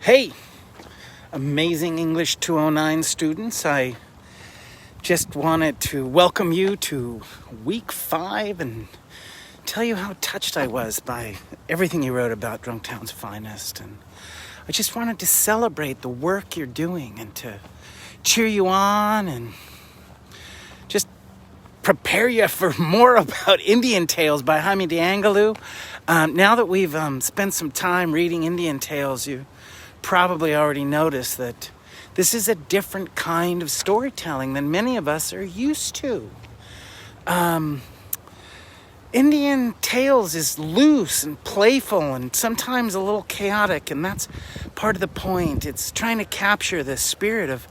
Hey, amazing English 209 students. I just wanted to welcome you to week 5 and tell you how touched I was by everything you wrote about Drunktown's Finest. And I just wanted to celebrate the work you're doing and to cheer you on and just prepare you for more about Indian Tales by Jaime de Angelou. Now that we've spent some time reading Indian Tales, you probably already noticed that this is a different kind of storytelling than many of us are used to. Indian Tales is loose and playful and sometimes a little chaotic, and that's part of the point. It's trying to capture the spirit of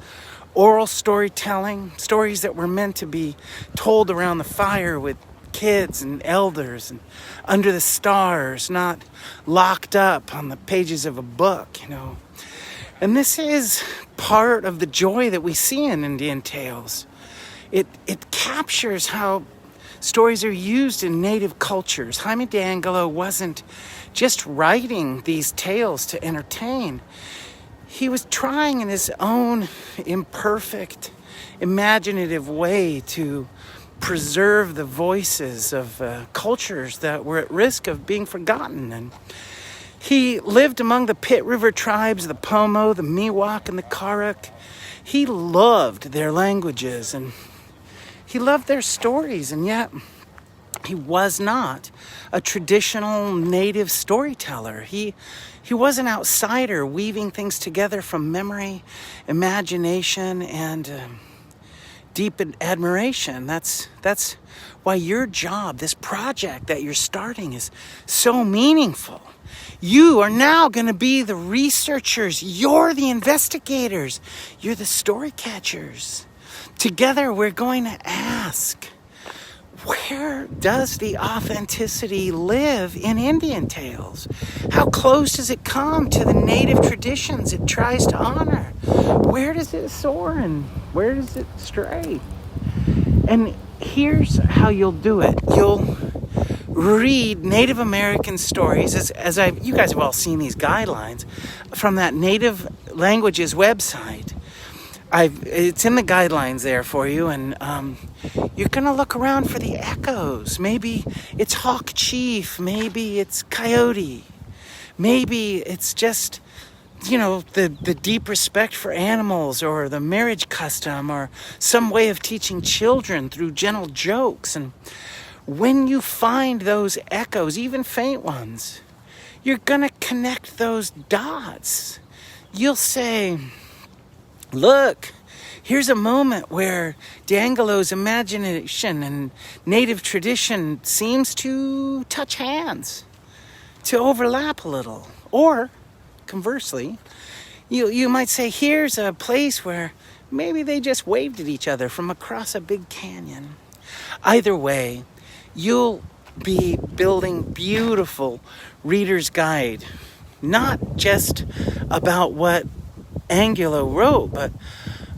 oral storytelling, stories that were meant to be told around the fire with kids and elders and under the stars, not locked up on the pages of a book, And this is part of the joy that we see in Indian Tales. It captures how stories are used in native cultures. Jaime de Angelou wasn't just writing these tales to entertain. He was trying in his own imperfect, imaginative way to preserve the voices of cultures that were at risk of being forgotten. And he lived among the Pit River tribes, the Pomo, the Miwok, and the Karuk. He loved their languages and he loved their stories, and yet he was not a traditional native storyteller. He was an outsider weaving things together from memory, imagination, and deep admiration. That's why your job, this project that you're starting, is so meaningful. You are now going to be the researchers. You're the investigators. You're the story catchers. Together, we're going to ask, where does the authenticity live in Indian Tales? How close does it come to the native traditions it tries to honor? Where does it soar and where does it stray? And here's how you'll do it. You'll read Native American stories, you guys have all seen these guidelines from that Native Languages website. It's in the guidelines there for you, and you're going to look around for the echoes. Maybe it's Hawk Chief, maybe it's Coyote, maybe it's just, the deep respect for animals, or the marriage custom, or some way of teaching children through gentle jokes. And when you find those echoes, even faint ones, you're going to connect those dots. You'll say, look, here's a moment where de Angelou's imagination and native tradition seems to touch hands, to overlap a little. Or, conversely, you might say, here's a place where maybe they just waved at each other from across a big canyon. Either way, you'll be building beautiful reader's guide, not just about what Angelou wrote, but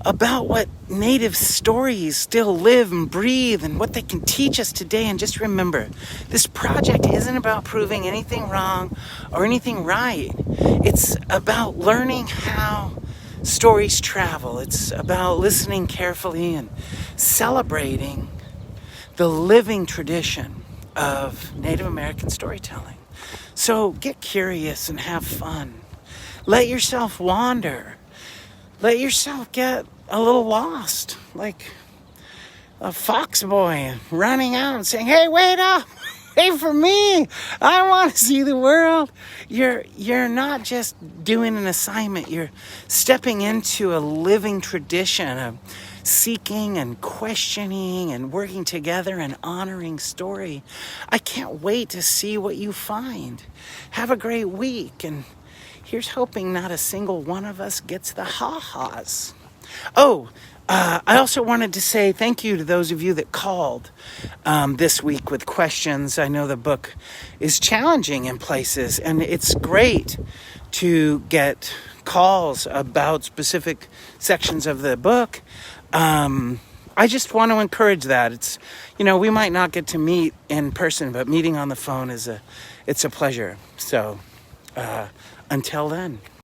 about what native stories still live and breathe and what they can teach us today. And just remember, this project isn't about proving anything wrong or anything right. It's about learning how stories travel. It's about listening carefully and celebrating the living tradition of Native American storytelling. So get curious and have fun. Let yourself wander. Let yourself get a little lost, like a fox boy running out and saying, hey, wait up, wait for me, I want to see the world. You're not just doing an assignment, you're stepping into a living tradition of seeking and questioning and working together and honoring story. I can't wait to see what you find. Have a great week, and here's hoping not a single one of us gets the ha-has. I also wanted to say thank you to those of you that called this week with questions. I know the book is challenging in places, and it's great to get calls about specific sections of the book. I just want to encourage that. It's, we might not get to meet in person, but meeting on the phone it's a pleasure. So, until then.